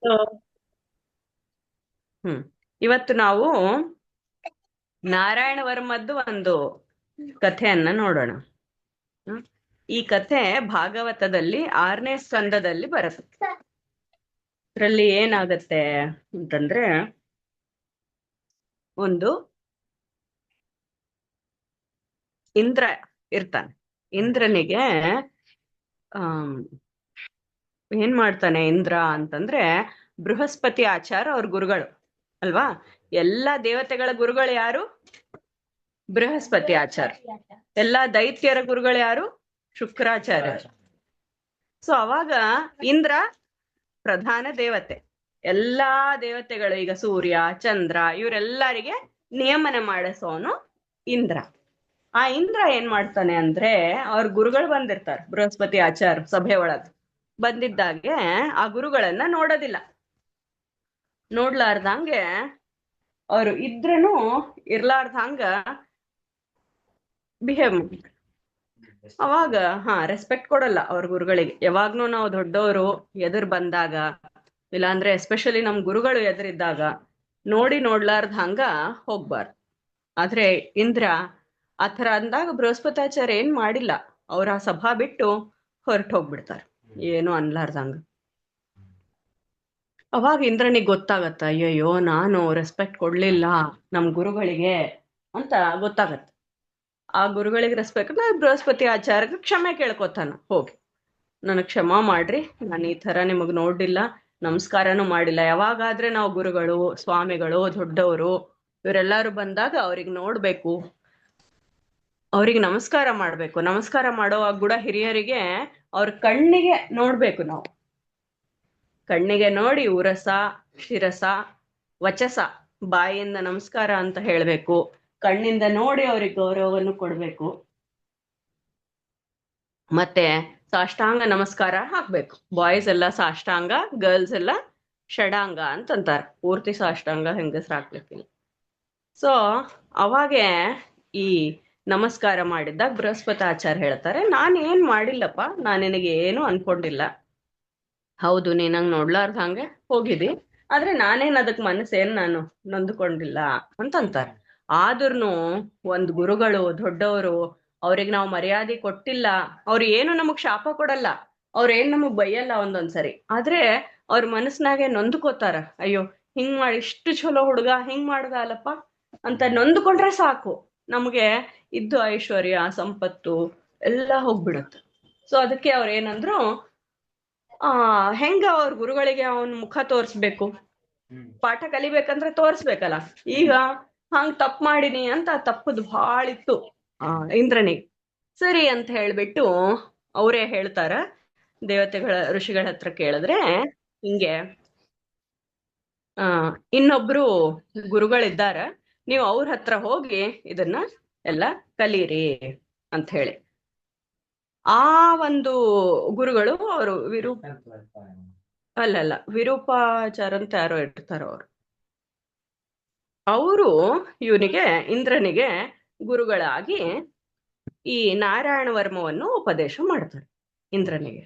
So, ಇವತ್ತು ನಾವು ನಾರಾಯಣ ವರ್ಮದ್ದು ಒಂದು ಕಥೆಯನ್ನ ನೋಡೋಣ. ಹ್ಮ್. ಈ ಕಥೆ ಭಾಗವತದಲ್ಲಿ 6ನೇ ಸ್ಕಂದದಲ್ಲಿ ಬರುತ್ತೆ. ಇದರಲ್ಲಿ ಏನಾಗತ್ತೆ ಅಂತಂದ್ರೆ, ಒಂದು ಇಂದ್ರ ಇರ್ತಾನೆ. ಇಂದ್ರನಿಗೆ ಆಮ್, ಏನ್ ಮಾಡ್ತಾನೆ ಇಂದ್ರ ಅಂತಂದ್ರೆ, ಬೃಹಸ್ಪತಿ ಆಚಾರ ಅವ್ರ ಗುರುಗಳು ಅಲ್ವಾ. ಎಲ್ಲಾ ದೇವತೆಗಳ ಗುರುಗಳು ಯಾರು? ಬೃಹಸ್ಪತಿ ಆಚಾರ. ಎಲ್ಲಾ ದೈತ್ಯರ ಗುರುಗಳು ಯಾರು? ಶುಕ್ರಾಚಾರ್ಯ. ಸೊ ಅವಾಗ ಇಂದ್ರ ಪ್ರಧಾನ ದೇವತೆ. ಎಲ್ಲಾ ದೇವತೆಗಳು, ಈಗ ಸೂರ್ಯ ಚಂದ್ರ ಇವರೆಲ್ಲರಿಗೆ ನಿಯಮನ ಮಾಡಿಸೋನು ಇಂದ್ರ. ಆ ಇಂದ್ರ ಏನ್ ಮಾಡ್ತಾನೆ ಅಂದ್ರೆ, ಅವ್ರ ಗುರುಗಳು ಬಂದಿರ್ತಾರೆ ಬೃಹಸ್ಪತಿ ಆಚಾರ ಸಭೆ ಒಳಗ್. ಬಂದಿದ್ದಾಗೆ ಆ ಗುರುಗಳನ್ನ ನೋಡೋದಿಲ್ಲ. ನೋಡ್ಲಾರ್ದಂಗೆ ಅವ್ರು ಇದ್ರನು ಇರ್ಲಾರ್ದಂಗ ಬಿಹೇವ್ ಮಾಡ್ತಾರೆ. ಅವಾಗ ರೆಸ್ಪೆಕ್ಟ್ ಕೊಡಲ್ಲ ಅವ್ರ ಗುರುಗಳಿಗೆ. ಯಾವಾಗ್ಲೂ ನಾವು ದೊಡ್ಡವರು ಎದುರು ಬಂದಾಗ, ಇಲ್ಲಾಂದ್ರೆ ಎಸ್ಪೆಷಲಿ ನಮ್ ಗುರುಗಳು ಎದುರಿದ್ದಾಗ ನೋಡ್ಲಾರ್ದ ಹಂಗ ಹೋಗ್ಬಾರ್ದು. ಆದ್ರೆ ಇಂದ್ರ ಆತರ ಅಂದಾಗ ಬೃಹಸ್ಪತಾಚಾರ್ಯ ಏನ್ ಮಾಡಿಲ್ಲ. ಅವ್ರ ಆ ಸಭಾ ಬಿಟ್ಟು ಹೊರಟು ಹೋಗ್ಬಿಡ್ತಾರೆ, ಏನು ಅನ್ಲಾರ್ದಂಗ. ಅವಾಗ ಇಂದ್ರನಿಗೆ ಗೊತ್ತಾಗತ್ತ, ಅಯ್ಯಯ್ಯೋ ನಾನು ರೆಸ್ಪೆಕ್ಟ್ ಕೊಡ್ಲಿಲ್ಲ ನಮ್ ಗುರುಗಳಿಗೆ ಅಂತ ಗೊತ್ತಾಗತ್ತ. ಆ ಗುರುಗಳಿಗೆ ರೆಸ್ಪೆಕ್ಟ್ ಬೃಹಸ್ಪತಿ ಆಚಾರ್ಯಗೆ ಕ್ಷಮೆ ಕೇಳ್ಕೊತಾನ. ಹೋಗಿ ನನಗ್ ಕ್ಷಮಾ ಮಾಡ್ರಿ, ನಾನು ಈ ತರ ನಿಮಗ್ ನೋಡಿಲ್ಲ, ನಮಸ್ಕಾರನೂ ಮಾಡಿಲ್ಲ. ಯಾವಾಗಾದ್ರೆ ನಾವು ಗುರುಗಳು ಸ್ವಾಮಿಗಳು ದೊಡ್ಡವರು ಇವರೆಲ್ಲರೂ ಬಂದಾಗ ಅವ್ರಿಗೆ ನೋಡ್ಬೇಕು, ಅವ್ರಿಗೆ ನಮಸ್ಕಾರ ಮಾಡ್ಬೇಕು. ನಮಸ್ಕಾರ ಮಾಡೋವಾಗ ಕೂಡ ಹಿರಿಯರಿಗೆ ಅವ್ರ ಕಣ್ಣಿಗೆ ನೋಡ್ಬೇಕು. ನಾವು ಕಣ್ಣಿಗೆ ನೋಡಿ ಉರಸ ಶಿರಸ ವಚಸ, ಬಾಯಿಯಿಂದ ನಮಸ್ಕಾರ ಅಂತ ಹೇಳ್ಬೇಕು, ಕಣ್ಣಿಂದ ನೋಡಿ ಅವ್ರಿಗೆ ಗೌರವವನ್ನು ಕೊಡ್ಬೇಕು, ಮತ್ತೆ ಸಾಷ್ಟಾಂಗ ನಮಸ್ಕಾರ ಹಾಕ್ಬೇಕು. ಬಾಯ್ಸ್ ಎಲ್ಲ ಸಾಷ್ಟಾಂಗ, ಗರ್ಲ್ಸ್ ಎಲ್ಲ ಷಡಾಂಗ ಅಂತಂತಾರೆ. ಪೂರ್ತಿ ಸಾಷ್ಟಾಂಗ ಹೆಂಗಸ್ರು ಹಾಕ್ಲಿಕ್ಕಿಲ್ಲ. ಸೊ ಅವಾಗೆ ಈ ನಮಸ್ಕಾರ ಮಾಡಿದ್ದಾಗ ಬೃಹಸ್ಪತಾಚಾರ್ಯ ಹೇಳ್ತಾರೆ, ನಾನು ಏನ್ ಮಾಡಿಲ್ಲಪ್ಪ, ನಾನು ನಿನಗೆ ಏನು ಅನ್ಕೊಂಡಿಲ್ಲ. ಹೌದು ನೀನಂಗ್ ನೋಡ್ಲಾರ್ದ ಹಂಗೆ ಹೋಗಿದಿ, ಆದ್ರೆ ನಾನೇನ್ ಅದಕ್ ಮನಸ್ಸೇನ್ ನಾನು ನೊಂದ್ಕೊಂಡಿಲ್ಲ ಅಂತಂತಾರೆ. ಆದ್ರೂ ಒಂದ್ ಗುರುಗಳು ದೊಡ್ಡವರು, ಅವ್ರಿಗೆ ನಾವು ಮರ್ಯಾದೆ ಕೊಟ್ಟಿಲ್ಲ. ಅವ್ರು ಏನು ನಮಗ್ ಶಾಪ ಕೊಡಲ್ಲ, ಅವ್ರೇನ್ ನಮಗ್ ಬೈಯಲ್ಲ ಒಂದೊಂದ್ಸರಿ. ಆದ್ರೆ ಅವ್ರ ಮನಸ್ನಾಗೆ ನೊಂದ್ಕೋತಾರ, ಅಯ್ಯೋ ಹಿಂಗ್ ಮಾಡಿ ಇಷ್ಟು ಚಲೋ ಹುಡುಗ ಹಿಂಗ್ ಮಾಡ್ದ ಅಲ್ಲಪ್ಪ ಅಂತ ನೊಂದ್ಕೊಂಡ್ರೆ ಸಾಕು, ನಮ್ಗೆ ಇದ್ದು ಐಶ್ವರ್ಯ ಸಂಪತ್ತು ಎಲ್ಲ ಹೋಗ್ಬಿಡುತ್ತೆ. ಸೊ ಅದಕ್ಕೆ ಅವ್ರ ಏನಂದ್ರು, ಹೆಂಗ ಅವ್ರ ಗುರುಗಳಿಗೆ ಅವನ್ ಮುಖ ತೋರ್ಸ್ಬೇಕು, ಪಾಠ ಕಲಿಬೇಕಂದ್ರೆ ತೋರ್ಸ್ಬೇಕಲ್ಲ. ಈಗ ಹಂಗ್ ತಪ್ಪು ಮಾಡಿನಿ ಅಂತ ತಪ್ಪದು ಭಾಳ ಇತ್ತು ಇಂದ್ರನಿಗೆ. ಸರಿ ಅಂತ ಹೇಳ್ಬಿಟ್ಟು ಅವರೇ ಹೇಳ್ತಾರ, ದೇವತೆಗಳ ಋಷಿಗಳ ಹತ್ರ ಕೇಳಿದ್ರೆ ಹಿಂಗೆ, ಇನ್ನೊಬ್ರು ಗುರುಗಳಿದ್ದಾರ, ನೀವು ಅವ್ರ ಹತ್ರ ಹೋಗಿ ಇದನ್ನ ಎಲ್ಲ ಕಲೀರಿ ಅಂತ ಹೇಳಿ. ಆ ಒಂದು ಗುರುಗಳು ಅವರು ಅಲ್ಲಲ್ಲ ವಿರೂಪಾಚಾರ ಅಂತ ಯಾರೋ ಇರ್ತಾರ ಅವ್ರು. ಅವರು ಇವನಿಗೆ ಇಂದ್ರನಿಗೆ ಗುರುಗಳಾಗಿ ಈ ನಾರಾಯಣ ವರ್ಮವನ್ನು ಉಪದೇಶ ಮಾಡ್ತಾರೆ ಇಂದ್ರನಿಗೆ.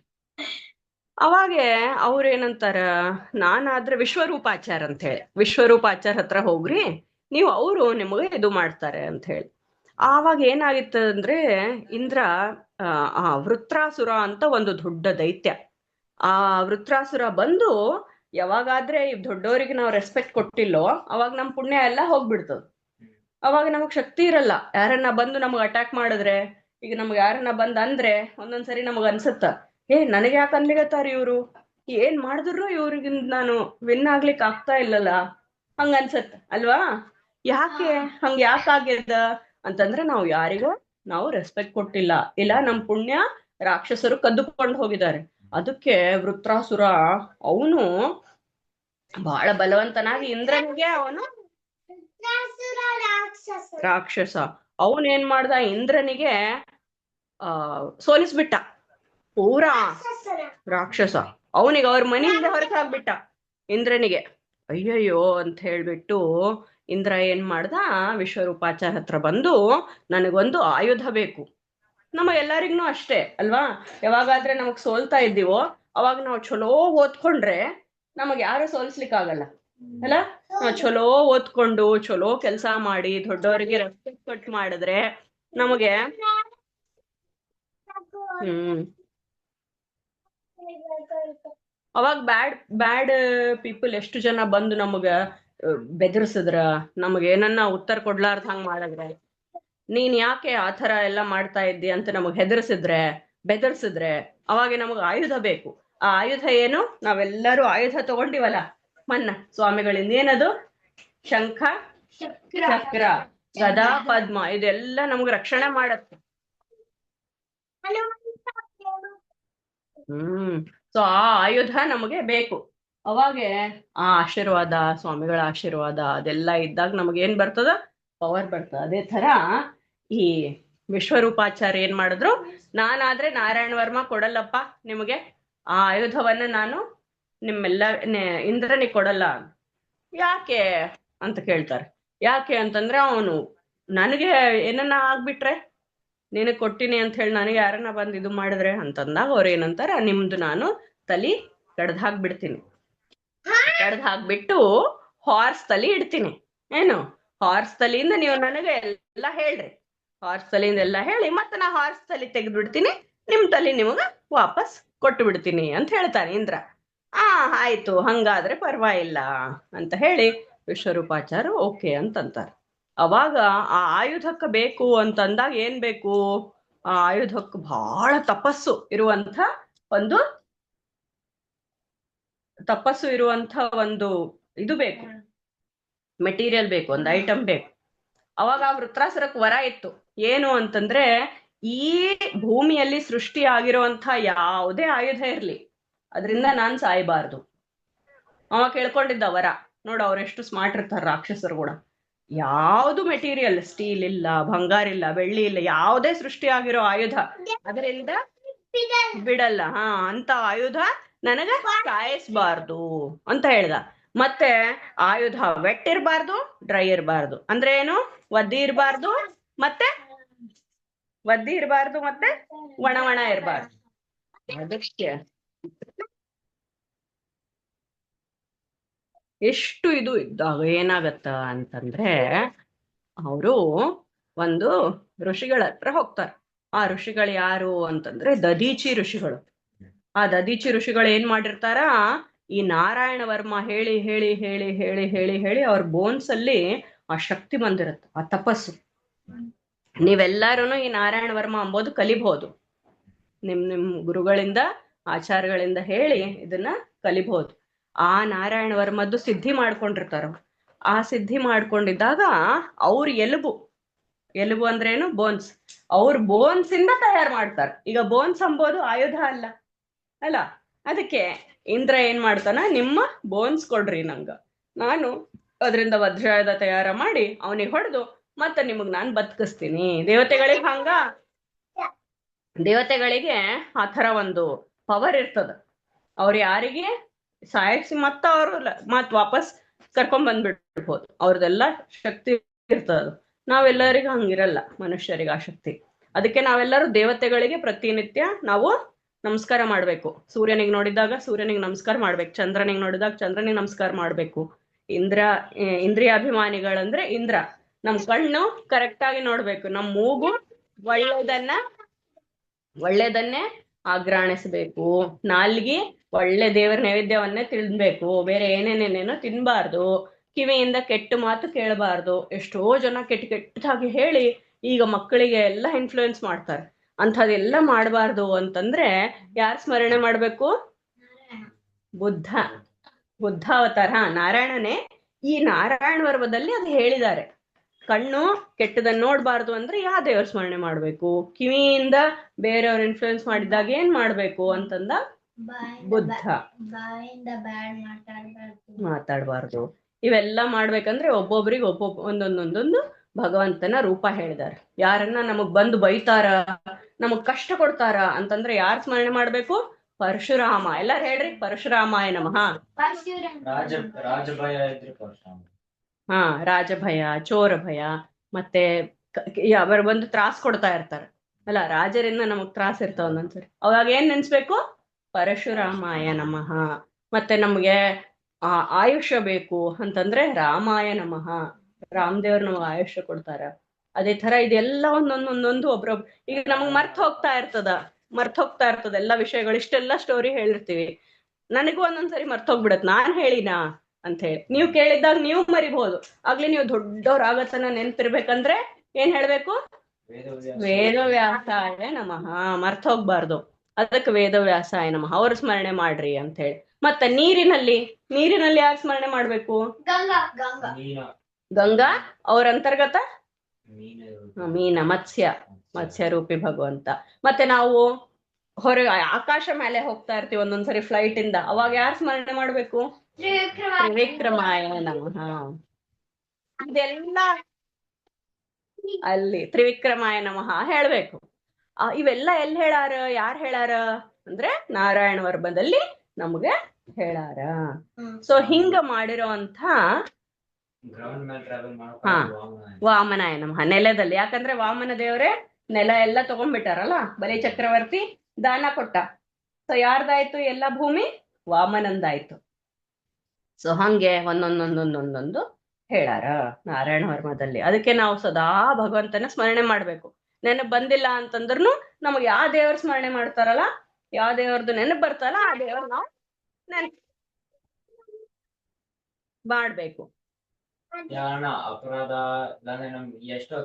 ಅವಾಗೆ ಅವ್ರೇನಂತಾರ, ನಾನಾದ್ರೆ ವಿಶ್ವರೂಪಾಚಾರ ಅಂತ ಹೇಳಿ, ವಿಶ್ವರೂಪಾಚಾರ ಹತ್ರ ಹೋಗ್ರಿ ನೀವು, ಅವರು ನಿಮಗೆ ಇದು ಮಾಡ್ತಾರೆ ಅಂತ ಹೇಳಿ. ಆವಾಗ ಏನಾಗಿತ್ತಂದ್ರೆ, ಇಂದ್ರ ವೃತ್ರಾಸುರ ಅಂತ ಒಂದು ದೊಡ್ಡ ದೈತ್ಯ. ಆ ವೃತ್ರಾಸುರ ಬಂದು ಯಾವಾಗಾದ್ರೆ ಈ ದೊಡ್ಡವರಿಗೆ ನಾವು ರೆಸ್ಪೆಕ್ಟ್ ಕೊಟ್ಟಿಲ್ಲೋ ಅವಾಗ ನಮ್ ಪುಣ್ಯ ಎಲ್ಲ ಹೋಗ್ಬಿಡ್ತದ. ಅವಾಗ ನಮಗ್ ಶಕ್ತಿ ಇರಲ್ಲ. ಯಾರನ್ನ ಬಂದು ನಮಗ್ ಅಟ್ಯಾಕ್ ಮಾಡಿದ್ರೆ, ಈಗ ನಮ್ಗೆ ಯಾರನ್ನ ಬಂದ್ ಅಂದ್ರೆ ಒಂದೊಂದ್ಸರಿ ನಮಗ್ ಅನ್ಸುತ್ತ, ನನಗೆ ಯಾಕೆ ಅನ್ಲಿಗತ್ತಾರ ಇವ್ರು, ಏನ್ ಮಾಡಿದ್ರು ಇವ್ರಿಗಿಂದ ನಾನು ವಿನ್ ಆಗ್ಲಿಕ್ ಆಗ್ತಾ ಇಲ್ಲಲ್ಲ, ಹಂಗ ಅನ್ಸತ್ತ ಅಲ್ವಾ. ಯಾಕೆ ಹಂಗ ಯಾಕಾಗ್ಯದ ಅಂತಂದ್ರೆ, ನಾವು ಯಾರಿಗೋ ನಾವು ರೆಸ್ಪೆಕ್ಟ್ ಕೊಟ್ಟಿಲ್ಲ, ಇಲ್ಲ ನಮ್ ಪುಣ್ಯ ರಾಕ್ಷಸರು ಕದ್ದುಕೊಂಡು ಹೋಗಿದ್ದಾರೆ. ಅದಕ್ಕೆ ವೃತ್ರಾಸುರ ಅವನು ಬಹಳ ಬಲವಂತನಾಗಿ ಇಂದ್ರನಿಗೆ ಅವನು ರಾಕ್ಷಸ, ಅವನೇನ್ ಮಾಡ್ದ ಇಂದ್ರನಿಗೆ ಸೋಲಿಸ್ಬಿಟ್ಟ. ಪೂರಾ ರಾಕ್ಷಸ ಅವನಿಗೆ ಅವ್ರ ಮನೆಯಿಂದ ಹೊರಗೆ ಹಾಕ್ಬಿಟ್ಟ ಇಂದ್ರನಿಗೆ. ಅಯ್ಯಯ್ಯೋ ಅಂತ ಹೇಳ್ಬಿಟ್ಟು ಇಂದ್ರ ಏನ್ ಮಾಡ್ದ, ವಿಶ್ವರೂಪಾಚಾರ ಹತ್ರ ಬಂದು, ನನಗೊಂದು ಆಯುಧ ಬೇಕು. ನಮಗೆಲ್ಲರಿಗೂ ಅಷ್ಟೇ ಅಲ್ವಾ, ಯಾವಾಗಾದ್ರೆ ನಮಗ್ ಸೋಲ್ತಾ ಇದ್ದೀವೋ ಅವಾಗ ನಾವು ಚಲೋ ಓದ್ಕೊಂಡ್ರೆ ನಮಗೆ ಯಾರು ಸೋಲಿಸ್ಲಿಕ್ಕಾಗಲ್ಲ ಅಲ್ಲ. ನಾವು ಚಲೋ ಓದ್ಕೊಂಡು ಚಲೋ ಕೆಲಸ ಮಾಡಿ ದೊಡ್ಡವರಿಗೆ ರೆಸ್ಪೆಕ್ಟ್ ಕೊಟ್ಟು ಮಾಡಿದ್ರೆ ನಮಗೆ ಹ್ಮ್ ಅವಾಗ ಬ್ಯಾಡ್ ಪೀಪಲ್ ಎಷ್ಟು ಜನ ಬಂದು ನಮಗ ಬೆದರ್ಸಿದ್ರ, ನಮಗ ಏನನ್ನ ಉತ್ತರ ಕೊಡ್ಲಾರ್ದ ಹಂಗ್ ಮಾಡಿದ್ರೆ, ನೀನ್ ಯಾಕೆ ಆ ಥರ ಎಲ್ಲ ಮಾಡ್ತಾ ಇದ್ದಿ ಅಂತ ನಮಗ್ ಹೆದರ್ಸಿದ್ರೆ ಬೆದರ್ಸಿದ್ರೆ ಅವಾಗ ನಮಗ್ ಆಯುಧ ಬೇಕು. ಆ ಆಯುಧ ಏನು? ನಾವೆಲ್ಲರೂ ಆಯುಧ ತಗೊಂಡಿವಲ್ಲ ಮನ್ನ ಸ್ವಾಮಿಗಳಿಂದ, ಏನದು? ಶಂಖ ಚಕ್ರ ಗದಾ ಪದ್ಮ, ಇದೆಲ್ಲ ನಮ್ಗೆ ರಕ್ಷಣೆ ಮಾಡತ್ತೆ. ಸೊ ಆ ಆಯುಧ ನಮಗೆ ಬೇಕು. ಅವಾಗೆ ಆ ಆಶೀರ್ವಾದ, ಸ್ವಾಮಿಗಳ ಆಶೀರ್ವಾದ ಅದೆಲ್ಲ ಇದ್ದಾಗ ನಮಗೆ ಏನ್ ಬರ್ತದ? ಪವರ್ ಬರ್ತದ. ಅದೇ ತರ ಈ ವಿಶ್ವರೂಪಾಚಾರ್ಯ ಏನ್ ಮಾಡಿದ್ರು, ನಾನಾದ್ರೆ ನಾರಾಯಣ ವರ್ಮ ಕೊಡಲ್ಲಪ್ಪ ನಿಮಗೆ ಆ ಆಯುಧವನ್ನ, ನಾನು ನಿಮ್ಮೆಲ್ಲ ಇಂದ್ರನಿಗೆ ಕೊಡಲ್ಲ. ಯಾಕೆ ಅಂತ ಕೇಳ್ತಾರೆ. ಯಾಕೆ ಅಂತಂದ್ರೆ ಅವನು ನನಗೆ ಏನನ್ನ ಆಗ್ಬಿಟ್ರೆ ನಿನಗ್ ಕೊಟ್ಟಿನಿ ಅಂತ ಹೇಳಿ ನನಗೆ ಯಾರನ್ನ ಬಂದು ಇದು ಮಾಡಿದ್ರೆ ಅಂತಂದಾಗ ಅವ್ರ ಏನಂತಾರ, ನಿಮ್ದು ನಾನು ತಲಿ ಕಡ್ದ್ ಹಾಕ್ಬಿಡ್ತೀನಿ, ಕಡ್ದ್ ಹಾಕ್ಬಿಟ್ಟು ಹಾರ್ಸ್ ತಲಿ ಇಡ್ತೀನಿ. ಏನು ಹಾರ್ಸ್ ತಲಿಯಿಂದ ನೀವು ನನಗೆ ಎಲ್ಲ ಹೇಳ್ರಿ, ಹಾರ್ಸ್ ತಲಿಯಿಂದ ಎಲ್ಲ ಹೇಳಿ ಮತ್ತೆ ನಾ ಹಾರ್ಸ್ ತಲಿ ತೆಗೆದ್ಬಿಡ್ತೀನಿ, ನಿಮ್ ತಲಿ ನಿಮಗ ವಾಪಸ್ ಕೊಟ್ಟು ಬಿಡ್ತೀನಿ ಅಂತ ಹೇಳ್ತಾನೆ ಇಂದ್ರ. ಆಯ್ತು ಹಂಗಾದ್ರೆ ಪರವಾಗಿಲ್ಲ ಅಂತ ಹೇಳಿ ವಿಶ್ವರೂಪಾಚಾರ್ಯ ಓಕೆ ಅಂತಂತಾರೆ. ಅವಾಗ ಆ ಆಯುಧಕ್ಕೆ ಬೇಕು ಅಂತಂದಾಗ ಏನ್ ಬೇಕು? ಆ ಆಯುಧಕ್ಕೆ ಬಹಳ ತಪಸ್ಸು ಇರುವಂತ ಒಂದು ಇದು ಬೇಕು, ಮೆಟೀರಿಯಲ್ ಬೇಕು, ಒಂದು ಐಟಮ್ ಬೇಕು. ಅವಾಗ ಆ ವೃತ್ರಾಸುರಕ್ಕೆ ವರ ಇತ್ತು, ಏನು ಅಂತಂದ್ರೆ ಈ ಭೂಮಿಯಲ್ಲಿ ಸೃಷ್ಟಿ ಆಗಿರುವಂತ ಯಾವುದೇ ಆಯುಧ ಇರ್ಲಿ ಅದರಿಂದ ನಾನ್ ಸಾಯಬಾರ್ದು. ಅವ ಕೇಳ್ಕೊಂಡಿದ್ದ ವರ. ನೋಡು ಅವ್ರೆಷ್ಟು ಸ್ಮಾರ್ಟ್ ಇರ್ತಾರ ರಾಕ್ಷಸರು ಕೂಡ. ಯಾವುದು ಮೆಟೀರಿಯಲ್, ಸ್ಟೀಲ್ ಇಲ್ಲ, ಬಂಗಾರ ಇಲ್ಲ, ಬೆಳ್ಳಿ ಇಲ್ಲ, ಯಾವುದೇ ಸೃಷ್ಟಿ ಆಗಿರೋ ಆಯುಧ ಅದರಿಂದ ಬಿಡಲ್ಲ. ಅಂತ ಆಯುಧ ನನಗ ಸಾಯಿಸ್ಬಾರ್ದು ಅಂತ ಹೇಳ್ದ. ಮತ್ತೆ ಆಯುಧ ವೆಟ್ ಇರಬಾರ್ದು, ಡ್ರೈ ಇರಬಾರ್ದು. ಅಂದ್ರೆ ಏನು? ಒದ್ದಿ ಇರಬಾರ್ದು ಮತ್ತೆ ಒಣ ಇರಬಾರ್ದು. ಅದಕ್ಕೆ ಎಷ್ಟು ಇದು ಇದ್ದಾಗ ಏನಾಗತ್ತ ಅಂತಂದ್ರೆ, ಅವರು ಒಂದು ಋಷಿಗಳ ಹತ್ರ ಹೋಗ್ತಾರೆ. ಆ ಋಷಿಗಳು ಯಾರು ಅಂತಂದ್ರೆ ದದೀಚಿ ಋಷಿಗಳು. ಆ ದದೀಚಿ ಋಷಿಗಳು ಏನ್ ಮಾಡಿರ್ತಾರ, ಈ ನಾರಾಯಣ ವರ್ಮ ಹೇಳಿ ಹೇಳಿ ಹೇಳಿ ಹೇಳಿ ಹೇಳಿ ಹೇಳಿ ಅವ್ರ ಬೋನ್ಸ್ ಅಲ್ಲಿ ಆ ಶಕ್ತಿ ಬಂದಿರುತ್ತೆ, ಆ ತಪಸ್ಸು. ನೀವೆಲ್ಲಾರು ಈ ನಾರಾಯಣ ವರ್ಮ ಅಂಬೋದು ಕಲಿಬಹುದು, ನಿಮ್ ಗುರುಗಳಿಂದ ಆಚಾರಗಳಿಂದ ಹೇಳಿ ಇದನ್ನ ಕಲಿಬಹುದು. ಆ ನಾರಾಯಣ ವರ್ಮದ್ದು ಸಿದ್ಧಿ ಮಾಡ್ಕೊಂಡಿರ್ತಾರ. ಆ ಸಿದ್ಧಿ ಮಾಡ್ಕೊಂಡಿದ್ದಾಗ ಅವ್ರ ಎಲುಬು ಅಂದ್ರೆ ಏನು? ಬೋನ್ಸ್. ಅವ್ರ ಬೋನ್ಸ್ ಇಂದ ತಯಾರು ಮಾಡ್ತಾರೆ. ಈಗ ಬೋನ್ಸ್ ಅಂಬೋದು ಆಯುಧ ಅಲ್ಲ. ಅದಕ್ಕೆ ಇಂದ್ರ ಏನ್ ಮಾಡ್ತಾನ, ನಿಮ್ಮ ಬೋನ್ಸ್ ಕೊಡ್ರಿ ನಂಗ, ನಾನು ಅದರಿಂದ ವಜ್ರಾಯುಧ ತಯಾರ ಮಾಡಿ ಅವನಿಗೆ ಹೊಡೆದು ಮತ್ತೆ ನಿಮಗ್ ನಾನ್ ಬದುಕಿಸ್ತೀನಿ. ದೇವತೆಗಳಿಗೆ ಆ ಥರ ಒಂದು ಪವರ್ ಇರ್ತದ. ಅವ್ರು ಯಾರಿಗೆ ಸಾಯಿಸಿ ಮತ್ತ ಅವರು ಮತ್ ವಾಪಸ್ ಕರ್ಕೊಂಡ್ ಬಂದ್ಬಿಡ್ಬೋದು, ಅವ್ರದೆಲ್ಲ ಶಕ್ತಿ ಇರ್ತದ. ನಾವೆಲ್ಲರಿಗೂ ಹಂಗಿರಲ್ಲ, ಮನುಷ್ಯರಿಗೆ ಆ ಶಕ್ತಿ. ಅದಕ್ಕೆ ನಾವೆಲ್ಲರೂ ದೇವತೆಗಳಿಗೆ ಪ್ರತಿನಿತ್ಯ ನಾವು ನಮಸ್ಕಾರ ಮಾಡ್ಬೇಕು. ಸೂರ್ಯನಿಗೆ ನೋಡಿದಾಗ ಸೂರ್ಯನಿಗೆ ನಮಸ್ಕಾರ ಮಾಡ್ಬೇಕು, ಚಂದ್ರನಿಗೆ ನೋಡಿದಾಗ ಚಂದ್ರನಿಗೆ ನಮಸ್ಕಾರ ಮಾಡ್ಬೇಕು. ಇಂದ್ರಿಯಾಭಿಮಾನಿಗಳಂದ್ರೆ ಇಂದ್ರ, ನಮ್ ಕಣ್ಣು ಕರೆಕ್ಟ್ ಆಗಿ ನೋಡ್ಬೇಕು, ನಮ್ ಮೂಗು ಒಳ್ಳೇದನ್ನೇ ಆಗ್ರಾಣಿಸ್ಬೇಕು, ನಾಲ್ಗಿ ಒಳ್ಳೆ ದೇವರ ನೈವೇದ್ಯವನ್ನೇ ತಿನ್ಬೇಕು, ಬೇರೆ ಏನೇನೇನೇನೋ ತಿನ್ಬಾರ್ದು, ಕಿವಿಯಿಂದ ಕೆಟ್ಟ ಮಾತು ಕೇಳಬಾರ್ದು. ಎಷ್ಟೋ ಜನ ಕೆಟ್ಟದಾಗಿ ಹೇಳಿ ಈಗ ಮಕ್ಕಳಿಗೆ ಎಲ್ಲ ಇನ್ಫ್ಲೂಯೆನ್ಸ್ ಮಾಡ್ತಾರೆ. ಅಂಥದೆಲ್ಲ ಮಾಡಬಾರ್ದು ಅಂತಂದ್ರೆ ಯಾರ್ ಸ್ಮರಣೆ ಮಾಡ್ಬೇಕು? ಬುದ್ಧ ಅವತಾರ ನಾರಾಯಣನೇ. ಈ ನಾರಾಯಣ ವರ್ಮದಲ್ಲಿ ಅದು ಹೇಳಿದ್ದಾರೆ. ಕಣ್ಣು ಕೆಟ್ಟದನ್ನ ನೋಡ್ಬಾರ್ದು ಅಂದ್ರೆ ಯಾವ ದೇವ್ರ ಸ್ಮರಣೆ ಮಾಡ್ಬೇಕು? ಕಿವಿಯಿಂದ ಬೇರೆಯವ್ರ ಇನ್ಫ್ಲೂಯೆನ್ಸ್ ಮಾಡಿದಾಗ ಏನ್ ಮಾಡ್ಬೇಕು ಅಂತಂದ ಬುದ್ಧ ಮಾತಾಡ್ಬಾರ್ದು. ಇವೆಲ್ಲ ಮಾಡ್ಬೇಕಂದ್ರೆ ಒಬ್ಬೊಬ್ರಿಗೆ ಒಂದೊಂದೊಂದೊಂದು ಭಗವಂತನ ರೂಪ ಹೇಳಿದಾರೆ. ಯಾರನ್ನ ನಮಗ್ ಬಂದು ಬೈತಾರ, ನಮಗ್ ಕಷ್ಟ ಕೊಡ್ತಾರ ಅಂತಂದ್ರೆ ಯಾರ್ ಸ್ಮರಣೆ ಮಾಡ್ಬೇಕು? ಪರಶುರಾಮ. ಎಲ್ಲಾರು ಹೇಳ್ರಿ, ಪರಶುರಾಮಾಯ ನಮಃ. ರಾಜಭಯ, ಚೋರ ಭಯ, ಮತ್ತೆ ಅವರು ಬಂದು ತ್ರಾಸ್ ಕೊಡ್ತಾ ಇರ್ತಾರೆ ಅಲ್ಲ, ರಾಜರಿಂದ ನಮಗ್ ತ್ರಾಸ ಇರ್ತಾವ ಒಂದೊಂದ್ಸರಿ. ಅವಾಗ ಏನ್ ನೆನ್ಸ್ಬೇಕು? ಪರಶುರಾಮಾಯ ನಮಃ. ಮತ್ತೆ ನಮ್ಗೆ ಆಯುಷ್ಯ ಬೇಕು ಅಂತಂದ್ರೆ ರಾಮಾಯ ನಮಃ, ರಾಮದೇವ್ರು ನಮ್ಗೆ ಆಯುಷ್ಯ ಕೊಡ್ತಾರ. ಅದೇ ತರ ಇದೆಲ್ಲ ಒಂದೊಂದೊಂದೊಂದು ಒಬ್ರೊಬ್ರು ಈಗ ನಮಗ್ ಮರ್ತ್ ಹೋಗ್ತಾ ಇರ್ತದ ಎಲ್ಲ ವಿಷಯಗಳು. ಇಷ್ಟೆಲ್ಲ ಸ್ಟೋರಿ ಹೇಳಿರ್ತೀವಿ, ನನಗೂ ಒಂದೊಂದ್ಸರಿ ಮರ್ತೋಗ್ಬಿಡತ್ ನಾನ್ ಹೇಳಿನಾ ಅಂತ ಹೇಳಿ. ನೀವು ಕೇಳಿದಾಗ ನೀವು ಮರಿಬಹುದು, ಆಗ್ಲಿ ನೀವು ದೊಡ್ಡವ್ರಾಗತನ ನೆನ್ಪಿರ್ಬೇಕಂದ್ರೆ ಏನ್ ಹೇಳ್ಬೇಕು? ವೇದವ್ಯಾಸಾಯ ನಮಃ. ಮರ್ತ್ ಹೋಗ್ಬಾರ್ದು, ಅದಕ್ಕೆ ವೇದವ್ಯಾಸಾಯ ನಮಃ, ಅವ್ರ ಸ್ಮರಣೆ ಮಾಡ್ರಿ ಅಂತ ಹೇಳಿ. ಮತ್ತೆ ನೀರಿನಲ್ಲಿ ಯಾರು ಸ್ಮರಣೆ ಮಾಡ್ಬೇಕು? ಗಂಗಾ, ಅವ್ರ ಅಂತರ್ಗತ ಮೀನ, ಮತ್ಸ್ಯ ರೂಪಿ ಭಗವಂತ. ಮತ್ತೆ ನಾವು ಹೊರಗೆ ಆಕಾಶ ಮೇಲೆ ಹೋಗ್ತಾ ಇರ್ತೀವಿ ಒಂದೊಂದ್ಸರಿ ಫ್ಲೈಟ್ ಇಂದ, ಅವಾಗ ಯಾರು ಸ್ಮರಣೆ ಮಾಡ್ಬೇಕು? ತ್ರಿವಿಕ್ರಮಾಯ ನಮಃ. ಇದೆಲ್ಲ ಅಲ್ಲಿ ತ್ರಿವಿಕ್ರಮಾಯ ನಮಃ ಹೇಳ್ಬೇಕು. ಇವೆಲ್ಲ ಎಲ್ಲಿ ಹೇಳಾರ, ಯಾರು ಹೇಳಾರ ಅಂದ್ರೆ ನಾರಾಯಣ ವರ್ಮದಲ್ಲಿ ನಮ್ಗೆ ಹೇಳಾರ. ಸೊ ಹಿಂಗ ಮಾಡಿರೋ ಅಂತ ವಾಮನಾಯ ನಮಃ ನೆಲದಲ್ಲಿ. ಯಾಕಂದ್ರೆ ವಾಮನ ದೇವರೇ ನೆಲ ಎಲ್ಲ ತಗೊಂಡ್ಬಿಟ್ಟಾರಲ್ಲ, ಬಲಿ ಚಕ್ರವರ್ತಿ ದಾನ ಕೊಟ್ಟ. ಸೊ ಯಾರ್ದಾಯ್ತು ಎಲ್ಲ ಭೂಮಿ? ವಾಮನಂದಾಯ್ತು. ಸೊ ಹಂಗೆ ಒಂದೊಂದೊಂದೊಂದೊಂದೊಂದು ಹೇಳಾರ ನಾರಾಯಣ ವರ್ಮದಲ್ಲಿ. ಅದಕ್ಕೆ ನಾವು ಸದಾ ಭಗವಂತನ ಸ್ಮರಣೆ ಮಾಡ್ಬೇಕು. ನೆನಪು ಬಂದಿಲ್ಲ ಅಂತಂದ್ರೂ ನಮಗೆ ಯಾವ ದೇವ್ರ ಸ್ಮರಣೆ ಮಾಡ್ತಾರಲ್ಲ, ಯಾವ ದೇವ್ರದ್ದು ನೆನಪು ಬರ್ತಲ್ಲ ಆ ದೇವ್ರ ನಾವು ನೆನಪು ಮಾಡ್ಬೇಕು. ಅಪರಾಧ ನಮ್ಗೆ ಎಷ್ಟೋ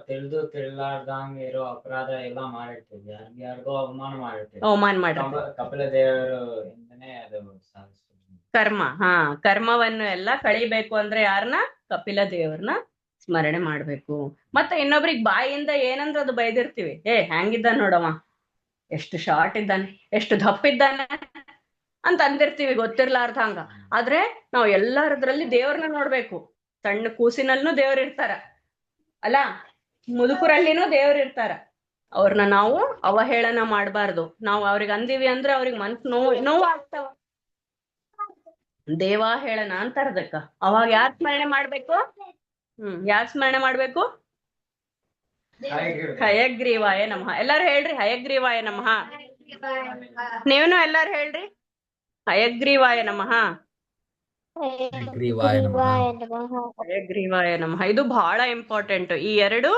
ತಿಳಿಲಾರ್ದಂಗ ಇರೋ ಅಪರಾಧ ಎಲ್ಲ ಮಾಡಿರ್ತೀವಿ, ಯಾರಿಗೋ ಅವಮಾನ ಮಾಡಿರ್ತೀವಿ. ಕಪಿಲ ದೇವರು ಇಂದನೇ ಅದು ಕರ್ಮ. ಕರ್ಮವನ್ನು ಎಲ್ಲ ಕಳಿಬೇಕು ಅಂದ್ರೆ ಯಾರನ್ನ? ಕಪಿಲ ದೇವ್ರನ್ನ ಸ್ಮರಣೆ ಮಾಡ್ಬೇಕು. ಮತ್ತೆ ಇನ್ನೊಬ್ರಿಗೆ ಬಾಯಿಯಿಂದ ಏನಂದ್ರೆ ಅದು ಬೈದಿರ್ತೀವಿ, ಹ್ಯಾಂಗಿದ್ದಾನೆ ನೋಡವ, ಎಷ್ಟು ಶಾರ್ಟ್ ಇದ್ದಾನೆ, ಎಷ್ಟು ದಪ್ಪಿದ್ದಾನೆ ಅಂತ ಅಂದಿರ್ತೀವಿ ಗೊತ್ತಿರ್ಲಾರ್ದಂಗ. ಆದ್ರೆ ನಾವು ಎಲ್ಲರದ್ರಲ್ಲಿ ದೇವ್ರನ್ನ ನೋಡ್ಬೇಕು. ಸಣ್ಣ ಕೂಸಿನಲ್ಲೂ ದೇವ್ರ ಇರ್ತಾರ ಅಲ್ಲ, ಮುದುಕರಲ್ಲಿನೂ ದೇವ್ರ ಇರ್ತಾರ. ಅವ್ರನ್ನ ನಾವು ಅವಹೇಳನ ಮಾಡಬಾರ್ದು. ನಾವು ಅವ್ರಿಗೆ ಅಂದಿವಿ ಅಂದ್ರೆ ಅವ್ರಿಗೆ ಮನ್ಸು ನೋವು ಆಗ್ತಾವ. ದೇವಾಹೇಳನ ಅಂತಾರದಕ್ಕ. ಅವಾಗ ಯಾರ್ ಸ್ಮರಣೆ ಮಾಡ್ಬೇಕು? ಯಾರ್ ಸ್ಮರಣೆ ಮಾಡ್ಬೇಕು? ಹಯಗ್ರೀವಾಯ ನಮಃ. ಎಲ್ಲಾರು ಹೇಳ್ರಿ ಹಯಗ್ರೀವಾಯ ನಮಃ. ನೀವನು ಎಲ್ಲಾರು ಹೇಳ್ರಿ ಹಯಗ್ರೀವಾಯ ನಮಃ. ಹಯಗ್ರೀವಾಯ ನಮಃ. ಇದು ಬಹಳ ಇಂಪಾರ್ಟೆಂಟ್. ಈ ಎರಡು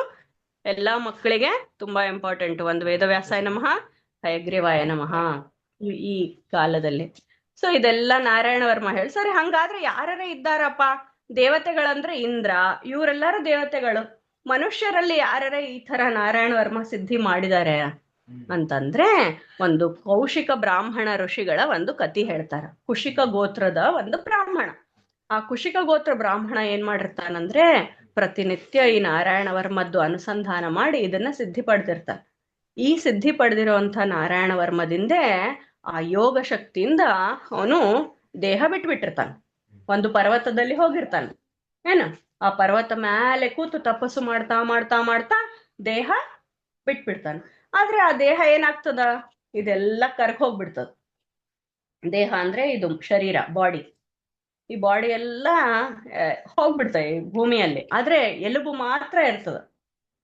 ಎಲ್ಲಾ ಮಕ್ಕಳಿಗೆ ತುಂಬಾ ಇಂಪಾರ್ಟೆಂಟ್. ಒಂದು ವೇದವ್ಯಾಸಾಯ ನಮಃ, ಹಯಗ್ರೀವಾಯ ನಮಃ ಈ ಕಾಲದಲ್ಲಿ. ಸೊ ಇದೆಲ್ಲ ನಾರಾಯಣ ವರ್ಮ ಹೇಳಿ. ಸರಿ, ಹಂಗಾದ್ರೆ ಯಾರೇ ಇದ್ದಾರಪ್ಪ ದೇವತೆಗಳಂದ್ರೆ? ಇಂದ್ರ, ಇವರೆಲ್ಲರೂ ದೇವತೆಗಳು. ಮನುಷ್ಯರಲ್ಲಿ ಯಾರೇ ಈ ತರ ನಾರಾಯಣ ವರ್ಮ ಸಿದ್ಧಿ ಮಾಡಿದ್ದಾರೆ ಅಂತಂದ್ರೆ, ಒಂದು ಕೌಶಿಕ ಬ್ರಾಹ್ಮಣ ಋಷಿಗಳ ಒಂದು ಕತಿ ಹೇಳ್ತಾರ. ಕುಶಿಕ ಗೋತ್ರದ ಒಂದು ಬ್ರಾಹ್ಮಣ. ಆ ಕುಶಿಕ ಗೋತ್ರ ಬ್ರಾಹ್ಮಣ ಏನ್ ಮಾಡಿರ್ತಾನಂದ್ರೆ, ಪ್ರತಿನಿತ್ಯ ಈ ನಾರಾಯಣ ವರ್ಮದ್ದು ಅನುಸಂಧಾನ ಮಾಡಿ ಇದನ್ನ ಸಿದ್ಧಿ ಪಡೆದಿರ್ತಾನೆ. ಈ ಸಿದ್ಧಿ ಪಡೆದಿರುವಂತ ನಾರಾಯಣ ವರ್ಮದಿಂದೆ ಆ ಯೋಗ ಶಕ್ತಿಯಿಂದ ಅವನು ದೇಹ ಬಿಟ್ಬಿಟ್ಟಿರ್ತಾನೆ. ಒಂದು ಪರ್ವತದಲ್ಲಿ ಹೋಗಿರ್ತಾನೆ. ಏನು ಆ ಪರ್ವತ ಮೇಲೆ ಕೂತು ತಪಸ್ಸು ಮಾಡ್ತಾ ಮಾಡ್ತಾ ಮಾಡ್ತಾ ದೇಹ ಬಿಟ್ಬಿಡ್ತಾನೆ. ಆದ್ರೆ ಆ ದೇಹ ಏನಾಗ್ತದ? ಇದೆಲ್ಲ ಕರ್ಕ್ ಹೋಗ್ಬಿಡ್ತದ. ದೇಹ ಅಂದ್ರೆ ಇದು ಶರೀರ, ಬಾಡಿ. ಈ ಬಾಡಿ ಎಲ್ಲ ಹೋಗ್ಬಿಡ್ತವೆ ಭೂಮಿಯಲ್ಲಿ. ಆದ್ರೆ ಎಲುಬು ಮಾತ್ರ ಇರ್ತದ.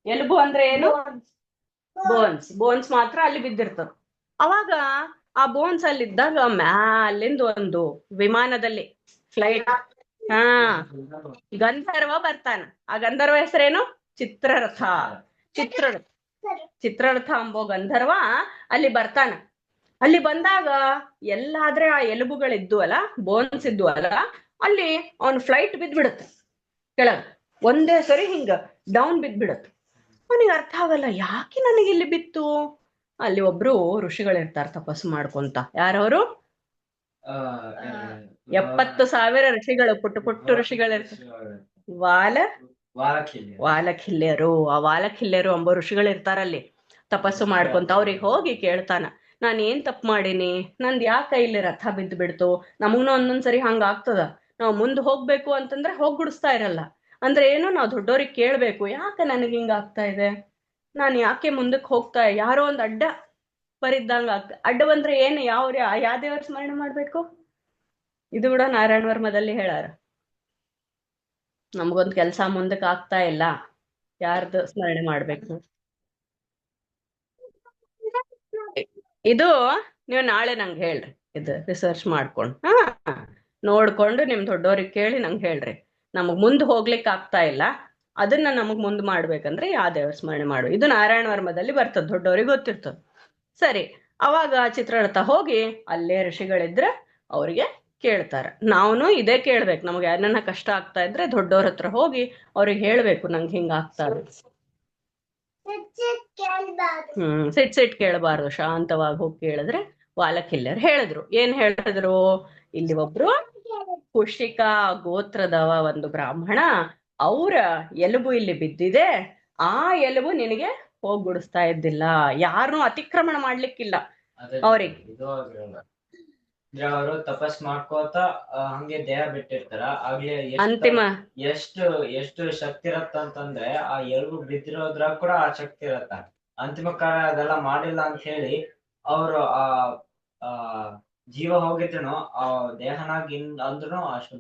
ಎಲುಬು ಅಂದ್ರೆ ಏನು? ಬೋನ್ಸ್ ಮಾತ್ರ ಅಲ್ಲಿ ಬಿದ್ದಿರ್ತದ. ಅವಾಗ ಆ ಬೋನ್ಸ್ ಅಲ್ಲಿ ಇದ್ದಾಗ ಮ್ಯಾಲಿಂದ ಒಂದು ವಿಮಾನದಲ್ಲಿ ಫ್ಲೈಟ್ ಗಂಧರ್ವ ಬರ್ತಾನ. ಆ ಗಂಧರ್ವ ಹೆಸರೇನು? ಚಿತ್ರರಥ. ಚಿತ್ರರಥ ಅಂಬೋ ಗಂಧರ್ವ ಅಲ್ಲಿ ಬರ್ತಾನ. ಅಲ್ಲಿ ಬಂದಾಗ ಎಲ್ಲಾದ್ರೆ ಆ ಎಲುಬುಗಳಿದ್ದು ಅಲ್ಲ, ಬೋನ್ಸ್ ಇದ್ದು ಅಲ್ಲ, ಅಲ್ಲಿ ಅವನ್ ಫ್ಲೈಟ್ ಬಿದ್ದ್ಬಿಡತ್ತೆ ಕೆಳಗ. ಒಂದೇ ಸರಿ ಹಿಂಗ ಡೌನ್ ಬಿದ್ದ್ಬಿಡತ್ತೆ. ಅವನಿಗೆ ಅರ್ಥ ಆಗಲ್ಲ, ಯಾಕೆ ನನಗೆ ಇಲ್ಲಿ ಬಿತ್ತು. ಅಲ್ಲಿ ಒಬ್ರು ಋಷಿಗಳಿರ್ತಾರ ತಪಸ್ಸು ಮಾಡ್ಕೊಂತ. ಯಾರವರು? 70,000 ಋಷಿಗಳು, ಪುಟ್ಟು ಋಷಿಗಳಿರ್ತಾರೆ. ವಾಲಖಿಲ್ಯರು. ಆ ವಾಲಖಿಲ್ಯರು ಎಂಬ ಋಷಿಗಳಿರ್ತಾರಲ್ಲಿ ತಪಸ್ಸು ಮಾಡ್ಕೊಂತ. ಅವ್ರಿಗೆ ಹೋಗಿ ಕೇಳ್ತಾನ, ನಾನು ಏನ್ ತಪ್ಪು ಮಾಡೀನಿ, ನಂದು ಯಾಕೆ ಇಲ್ಲಿ ರಥ ಬಿದ್ದು ಬಿಡ್ತು. ನಮಗ್ನು ಒಂದೊಂದ್ಸರಿ ಹಂಗ ಆಗ್ತದ. ನಾವು ಮುಂದೆ ಹೋಗ್ಬೇಕು ಅಂತಂದ್ರೆ ಹೋಗ್ಬಿಡಿಸ್ತಾ ಇರಲ್ಲ. ಅಂದ್ರೆ ಏನು, ನಾವು ದೊಡ್ಡವ್ರಿಗೆ ಕೇಳ್ಬೇಕು, ಯಾಕೆ ನನಗೆ ಹಿಂಗ ಆಗ್ತಾ ಇದೆ, ನಾನು ಯಾಕೆ ಮುಂದಕ್ಕೆ ಹೋಗ್ತಾ, ಯಾರೋ ಒಂದು ಅಡ್ಡ ಬರಿದ್ದಂಗ ಆಗ್ತ. ಅಡ್ಡ ಬಂದ್ರೆ ಏನು, ಯಾವ ದೇವರ ಸ್ಮರಣೆ ಮಾಡ್ಬೇಕು? ಇದು ಕೂಡ ನಾರಾಯಣ ವರ್ಮದಲ್ಲಿ ಹೇಳಾರ. ನಮ್ಗೊಂದ್ ಕೆಲ್ಸ ಮುಂದಕ್ಕೆ ಆಗ್ತಾ ಇಲ್ಲ, ಯಾರ್ದು ಸ್ಮರಣೆ ಮಾಡ್ಬೇಕು? ಇದು ನೀವು ನಾಳೆ ನಂಗೆ ಹೇಳ್ರಿ, ಇದು ರಿಸರ್ಚ್ ಮಾಡ್ಕೊಂಡು. ನೋಡ್ಕೊಂಡು ನಿಮ್ ದೊಡ್ಡವ್ರಿಗೆ ಕೇಳಿ ನಂಗೆ ಹೇಳ್ರಿ. ನಮಗ್ ಮುಂದ್ ಹೋಗ್ಲಿಕ್ಕೆ ಆಗ್ತಾ ಇಲ್ಲ, ಅದನ್ನ ನಮಗ್ ಮುಂದ್ ಮಾಡ್ಬೇಕಂದ್ರೆ ಯಾವ ದೇವ್ರ ಸ್ಮರಣೆ ಮಾಡು. ಇದು ನಾರಾಯಣ ವರ್ಮದಲ್ಲಿ ಬರ್ತದ, ದೊಡ್ಡವ್ರಿಗೆ ಗೊತ್ತಿರ್ತದ. ಸರಿ, ಅವಾಗ ಚಿತ್ರರಥ ಹೋಗಿ ಅಲ್ಲೇ ಋಷಿಗಳಿದ್ರೆ ಅವ್ರಿಗೆ ಕೇಳ್ತಾರ. ನಾವೂನು ಇದೇ ಕೇಳ್ಬೇಕು. ನಮ್ಗೆ ಯಾರನ್ನ ಕಷ್ಟ ಆಗ್ತಾ ಇದ್ರೆ ದೊಡ್ಡವ್ರ ಹತ್ರ ಹೋಗಿ ಅವ್ರಿಗೆ ಹೇಳ್ಬೇಕು, ನಂಗೆ ಹಿಂಗ ಆಗ್ತಾ ಇದೆ. ಸಿಟ್ ಕೇಳಬಾರ್ದು, ಶಾಂತವಾಗಿ ಹೋಗಿ ಕೇಳಿದ್ರೆ. ವಾಲಕಿಲ್ಯರ್ ಹೇಳಿದ್ರು. ಏನ್ ಹೇಳಿದ್ರು? ಇಲ್ಲಿ ಒಬ್ರು ಕುಶಿಕ ಗೋತ್ರದವ ಒಂದು ಬ್ರಾಹ್ಮಣ, ಅವರ ಎಲುಬು ಇಲ್ಲಿ ಬಿದ್ದಿದೆ. ಆ ಎಲುಬು ನಿನಗೆ ಹೋಗ್ಬಿಡಿಸ್ತಾ ಇದ್ದಿಲ್ಲ, ಯಾರನ್ನೂ ಅತಿಕ್ರಮಣ ಮಾಡ್ಲಿಕ್ಕಿಲ್ಲ ಅವ್ರಿಗೆ. ಅವರು ತಪಸ್ ಮಾಡ್ಕೋತ ಹಂಗೆ ದೇಹ ಬಿಟ್ಟಿರ್ತಾರ. ಆಗ್ಲೇ ಅಂತಿಮ ಎಷ್ಟು ಶಕ್ತಿ ಇರತ್ತ ಅಂತಂದ್ರೆ ಆ ಎಲುಬು ಬಿದ್ದಿರೋದ್ರಾಗ ಕೂಡ ಆ ಶಕ್ತಿ ಇರತ್ತ. ಅಂತಿಮ ಕಾಲ ಅದೆಲ್ಲ ಮಾಡಿಲ್ಲ ಅಂತ ಹೇಳಿ ಅವರು ಆ ಜೀವ ಹೋಗಿದ್ರುನು ಆ ದೇಹನಾಗ ಅಂದ್ರೂ ಅಷ್ಟು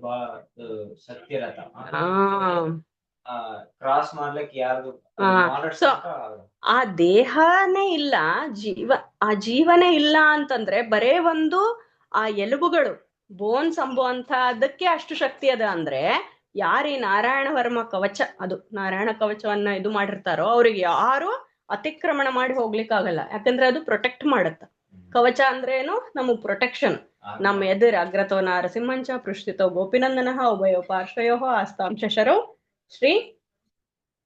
ಶಕ್ತಿ ಇರತ್ತ. ಕ್ರಾಸ್ ಮಾಡ್ಲಿಕ್ಕೆ ಯಾರ್ದು ಆ ದೇಹನೇ ಇಲ್ಲ, ಆ ಜೀವನೇ ಇಲ್ಲ ಅಂತಂದ್ರೆ ಬರೇ ಒಂದು ಆ ಎಲುಬುಗಳು ಬೋನ್ಸ್ ಅಂಬುವಂತ ಅದಕ್ಕೆ ಅಷ್ಟು ಶಕ್ತಿ ಅದ ಅಂದ್ರೆ, ಯಾರೀ ನಾರಾಯಣ ವರ್ಮ ಕವಚ, ಅದು ನಾರಾಯಣ ಕವಚವನ್ನ ಇದು ಮಾಡಿರ್ತಾರೋ ಅವ್ರಿಗೆ ಯಾರು ಅತಿಕ್ರಮಣ ಮಾಡಿ ಹೋಗ್ಲಿಕ್ಕಾಗಲ್ಲ. ಯಾಕಂದ್ರೆ ಅದು ಪ್ರೊಟೆಕ್ಟ್ ಮಾಡತ್ತ. ಕವಚ ಅಂದ್ರೆ ಏನು? ನಮಗ್ ಪ್ರೊಟೆಕ್ಷನ್. ನಮ್ಮ ಎದುರು ಅಗ್ರತೋ ನಾರಸಿಂಹಂಚ ಪೃಷ್ಠಿತೋ ಗೋಪಿನಂದನ ಉಭಯೋ ಪಾರ್ಶ್ವಯೋ ಆಸ್ತಾಂ ಶಶರೋ ಶ್ರೀ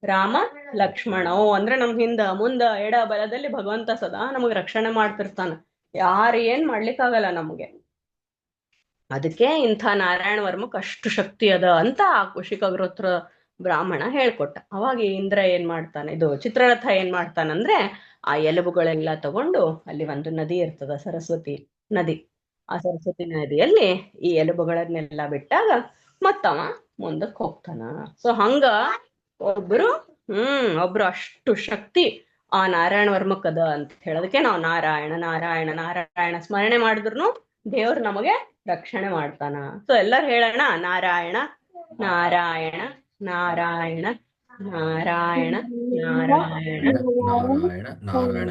ರಾಮ ಲಕ್ಷ್ಮಣೋ. ಅಂದ್ರೆ ನಮ್ ಹಿಂದ ಮುಂದ ಎಡ ಬಲದಲ್ಲಿ ಭಗವಂತ ಸದಾ ನಮಗ್ ರಕ್ಷಣೆ ಮಾಡ್ತಿರ್ತಾನ. ಯಾರು ಏನ್ ಮಾಡ್ಲಿಕ್ಕಾಗಲ್ಲ ನಮಗೆ. ಅದಕ್ಕೆ ಇಂಥ ನಾರಾಯಣ ವರ್ಮಕ್ ಅಷ್ಟು ಶಕ್ತಿ ಅದ ಅಂತ ಆ ಕುಶಿಕಗ್ರೋತ್ರ ಬ್ರಾಹ್ಮಣ ಹೇಳ್ಕೊಟ್ಟ. ಅವಾಗ ಇಂದ್ರ ಏನ್ ಮಾಡ್ತಾನೆ, ಇದು ಚಿತ್ರರಥ ಏನ್ ಮಾಡ್ತಾನಂದ್ರೆ, ಆ ಎಲುಬುಗಳೆಲ್ಲ ತಗೊಂಡು ಅಲ್ಲಿ ಒಂದು ನದಿ ಇರ್ತದ, ಸರಸ್ವತಿ ನದಿ. ಆ ಸರಸ್ವತಿ ನದಿಯಲ್ಲಿ ಈ ಎಲುಬುಗಳನ್ನೆಲ್ಲ ಬಿಟ್ಟಾಗ ಮತ್ತವ ಮುಂದಕ್ಕೆ ಹೋಗ್ತಾನ. ಸೊ ಹಂಗ ಒಬ್ರು ಅಷ್ಟು ಶಕ್ತಿ ಆ ನಾರಾಯಣ ವರ್ಮಕ್ ಅದ ಅಂತ ಹೇಳೋದಕ್ಕೆ ನಾವು ನಾರಾಯಣ ನಾರಾಯಣ ನಾರಾಯಣ ಸ್ಮರಣೆ ಮಾಡಿದ್ರು ದೇವ್ರು ನಮಗೆ ರಕ್ಷಣೆ ಮಾಡ್ತಾನ. ಸೊ ಎಲ್ಲರೂ ಹೇಳೋಣ, ನಾರಾಯಣ ನಾರಾಯಣ ನಾರಾಯಣ ನಾರಾಯಣ ನಾರಾಯಣ ನಾರಾಯಣ ನಾರಾಯಣ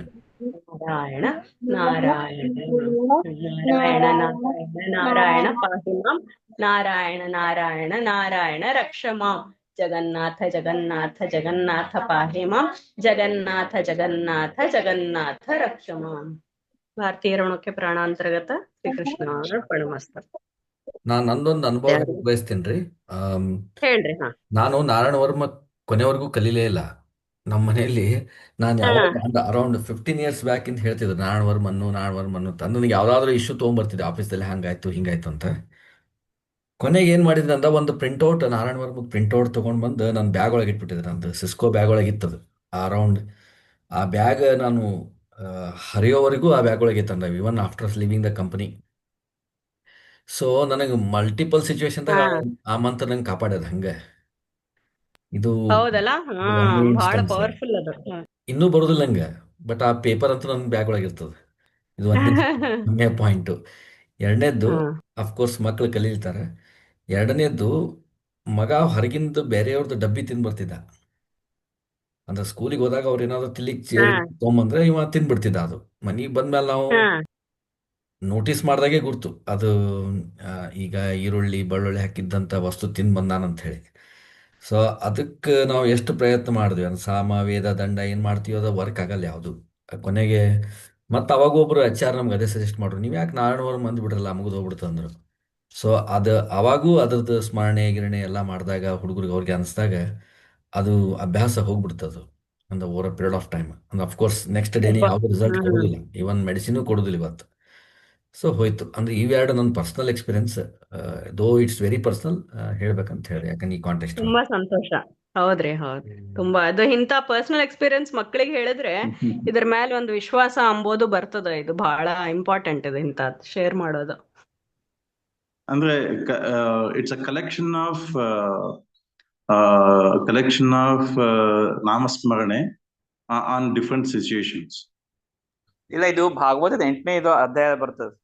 ನಾರಾಯಣ ನಾರಾಯಣ ನಾರಾಯಣ ನಾರಾಯಣ ನಾರಾಯಣ ಪಾಹಿ ಮಾಂ, ನಾರಾಯಣ ನಾರಾಯಣ ನಾರಾಯಣ ರಕ್ಷ ಮಾಂ, ಜಗನ್ನಾಥ ಜಗನ್ನಾಥ ಜಗನ್ನಾಥ ಪಾಹಿ ಮಾಂ, ಜಗನ್ನಾಥ ಜಗನ್ನಾಥ ಜಗನ್ನಾಥ ರಕ್ಷ ಮಾಂ. ಭಾರತೀಯ ಋಣಕ್ಕೆ ಪ್ರಾಣಾಂತರ್ಗತ ಶ್ರೀಕೃಷ್ಣ ಪರಮಸ್ತ. ನಾನ್ ನಂದೊಂದು ಅನುಭವ ಬಯಸ್ತೇನ್ರಿ. ಹೇಳ್ರಿ. ನಾನು ನಾರಾಯಣ ವರ್ಮ ಕೊನೆವರೆಗೂ ಕಲೀಲೇ ಇಲ್ಲ. ನಮ್ಮ ಮನೆಯಲ್ಲಿ ನಾನು ಯಾವಾಗ ಅರೌಂಡ್ 15 ಇಯರ್ಸ್ ಬ್ಯಾಕ್ ಇಂದ ಹೇಳ್ತಿದ್ರು ನಾರಾಯಣ ವರ್ಮನ್ನು ಅಂತ. ನನಗೆ ಯಾವ್ದಾದ್ರು ಇಶ್ಯೂ ತೊಗೊಂಡ್ಬರ್ತಿದ್ದೆ ಆಫೀಸಲ್ಲಿ, ಹಂಗಾಯ್ತು ಹಿಂಗಾಯ್ತು ಅಂತ. ಕೊನೆಗೆ ಏನ್ ಮಾಡಿದ್ರೆ ಅಂದ ಒಂದು ಪ್ರಿಂಟ್ಔಟ್, ನಾರಾಯಣ ವರ್ಮ ಪ್ರಿಂಟ್ಔಟ್ ತೊಗೊಂಡು ಬಂದು ನನ್ನ ಬ್ಯಾಗ್ ಒಳಗೆ ಇಟ್ಬಿಟ್ಟಿದ್ದೆ. ನಂದು ಸಿಸ್ಕೋ ಬ್ಯಾಗ್ ಒಳಗೆ ಇತ್ತದು. ಅರೌಂಡ್ ಆ ಬ್ಯಾಗ್ ನಾನು ಹರಿಯೋವರೆಗೂ ಆ ಬ್ಯಾಗ್ ಒಳಗೆ ಇತ್ತಂದ, even after living the company. So ನನಗೆ ಮಲ್ಟಿಪಲ್ ಸಿಚುವೇಶನ್ದಾಗ ಆ ಮಂತ್ರ ನಂಗೆ ಕಾಪಾಡ್ಯದ. ಹಂಗೆ ಇದು ಹೌದಲ್ಲ, ಬಹಳ ಪವರ್ಫುಲ್ ಅದು. ಇನ್ನೂ ಬರೋದಿಲ್ಲ ನಂಗೆ, ಬಟ್ ಆ ಪೇಪರ್ ಅಂತೂ ನನ್ನ ಬ್ಯಾಗ್ ಒಳಗೆ ಇರ್ತದೆ. ಇದು ಒಂದೇ ಪಾಯಿಂಟು. ಎರಡನೇದ್ದು, ಅಫ್ಕೋರ್ಸ್ ಮಕ್ಳು ಕಲೀತಾರೆ. ಎರಡನೇದ್ದು, ಮಗ ಹೊರಗಿಂದ ಬೇರೆಯವ್ರದ್ದು ಡಬ್ಬಿ ತಿಂದು ಬರ್ತಿದ್ದ. ಅಂದ್ರೆ ಸ್ಕೂಲಿಗೆ ಹೋದಾಗ ಅವ್ರು ಏನಾದ್ರು ತಿನ್ಲಿಕ್ಕೆ ತೊಗೊಂಬಂದ್ರೆ ಇವ ತಿನ್ಬಿಡ್ತಿದ್ದ. ಅದು ಮನೆಗೆ ಬಂದ್ಮೇಲೆ ನಾವು ನೋಟಿಸ್ ಮಾಡ್ದಾಗೆ ಗುರ್ತು ಅದು ಈಗ ಈರುಳ್ಳಿ ಬೆಳ್ಳುಳ್ಳಿ ಹಾಕಿದ್ದಂಥ ವಸ್ತು ತಿಂದು ಬಂದಾನಂತ ಹೇಳಿ. ಸೊ ಅದಕ್ಕೆ ನಾವು ಎಷ್ಟು ಪ್ರಯತ್ನ ಮಾಡಿದ್ವಿ, ಅಂದ್ರೆ ಸಾಮ ವೇದ ದಂಡ ಏನು ಮಾಡ್ತೀವಿ ಅದು ವರ್ಕ್ ಆಗಲ್ಲ ಯಾವುದು. ಕೊನೆಗೆ ಮತ್ತು ಅವಾಗ ಒಬ್ರು HR ನಮ್ಗೆ ಅದೇ ಸಜೆಸ್ಟ್ ಮಾಡ್ರು, ನೀವು ಯಾಕೆ ನಾರಾಯಣವರ್ಮ ಅಂದ್ಬಿಟ್ರಲ್ಲ ಮುಗಿದು ಹೋಗ್ಬಿಡ್ತು ಅಂದರು. ಸೊ ಅದು ಅವಾಗೂ ಅದ್ರದ್ದು ಸ್ಮರಣೆ ಗಿರಣೆ ಎಲ್ಲ ಮಾಡಿದಾಗ ಹುಡುಗರಿಗೆ ಅವ್ರಿಗೆ ಅನಿಸ್ದಾಗ ಅದು ಅಭ್ಯಾಸ ಹೋಗ್ಬಿಡ್ತದು ಒಂದು over a period of time. ಅಂದ್ರೆ ಅಫ್ಕೋರ್ಸ್ ನೆಕ್ಸ್ಟ್ ಡೇನೇ ಯಾವುದು ರಿಸಲ್ಟ್ ಕೊಡೋದಿಲ್ಲ, ಇವನ್ ಮೆಡಿಸಿನು ಕೊಡೋದಿಲ್ಲ ಇವತ್ತು. ಸೊ ಹೋಯ್ತು. ಅಂದ್ರೆ ಇವೆರಡು ನನ್ನ ಪರ್ಸನಲ್ ಎಕ್ಸ್ಪೀರಿಯನ್ಸ್, ದೋ ಇಟ್ಸ್ ವೆರಿ ಪರ್ಸನಲ್ ಹೇಳ್ಬೇಕಂತ ಹೇಳಿ, ಯಾಕಂದ್ರೆ ಈ ಕಾಂಟೆಕ್ಸ್ಟ್. ತುಂಬಾ ಸಂತೋಷ. ಹೌದ್ರಿ, ಹೌದು. ತುಂಬಾ ಅದು ಇಂಥ ಪರ್ಸನಲ್ ಎಕ್ಸ್ಪೀರಿಯನ್ಸ್ ಮಕ್ಕಳಿಗೆ ಹೇಳಿದ್ರೆ ಇದ್ರ ಮೇಲೆ ಒಂದು ವಿಶ್ವಾಸ ಅಂಬೋದು ಬರ್ತದ. ಇದು ಬಹಳ ಇಂಪಾರ್ಟೆಂಟ್ ಇದೆ ಇಂಥ ಶೇರ್ ಮಾಡೋದು. ಅಂದ್ರೆ ಇಟ್ಸ್ ಅ ಕಲೆಕ್ಷನ್ ಆಫ್ ನಾಮಸ್ಮರಣೆ ಆನ್ ಡಿಫರೆಂಟ್ ಸಿಚುಯೇಷನ್ಸ್. ಇಲ್ಲ, ಇದು ಭಾಗವತದ 8ನೇ ಅಧ್ಯಾಯ ಬರ್ತದೆ.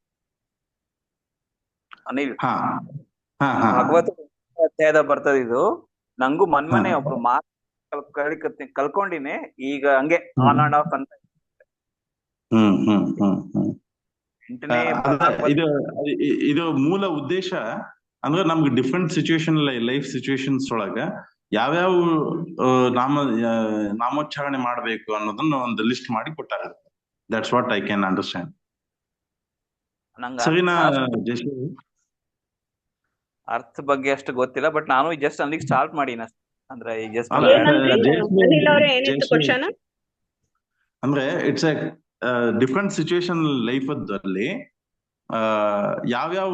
ಭಾಗವತ ಅಧ್ಯಾಯದ ಬರ್ತದೆ ಇದು. ನಂಗೂ ಮನ್ಮನೆ ಒಬ್ರು ಕಲ್ಕೊಂಡಿನಿ ಈಗ, ಹಂಗೆ ಆನ್ ಅಂಡ್ ಆಫ್ ಅಂತ. ಎಂಟನೇ ಇದು ಇದು ಮೂಲ ಉದ್ದೇಶ ಅಂದ್ರೆ ನಮ್ಗೆ ಡಿಫ್ರೆಂಟ್ ಸಿಚುವೇಶನ್ ಲೈಫ್ ಸಿಚುವೇಶನ್ಸ್ ಒಳಗ ಯಾವ್ಯಾವ ನಾಮೋಚ್ಚಾರಣೆ ಮಾಡ್ಬೇಕು ಅನ್ನೋದನ್ನ ಒಂದು ಲಿಸ್ಟ್ ಮಾಡಿ ಕೊಟ್ಟಾರ. That's what I can understand. ನಂಗೆ ಸರಿನಾ ಜಯಶ್ರೀ? ಅರ್ಥ ಬಗ್ಗೆ ಅಷ್ಟು ಗೊತ್ತಿಲ್ಲ, ಬಟ್ ನಾನು ಜಸ್ಟ್ ಅಲ್ಲಿಗೆ ಸ್ಟಾರ್ಟ್ ಮಾಡೀನಿ ಅಷ್ಟೇ. ಅಂದ್ರೆ ಈಗ ಜಸ್ಟ್ ಅಲ್ಲ, ಅನಿಲ್ ಅವ್ರೆ ಏನಿತ್ತು ಜಯಶ್ರೀ ಕ್ವಶನ್? ಅಂದ್ರೆ it's A different situation life ಅಲ್ಲಿ ಯಾವ್ಯಾವ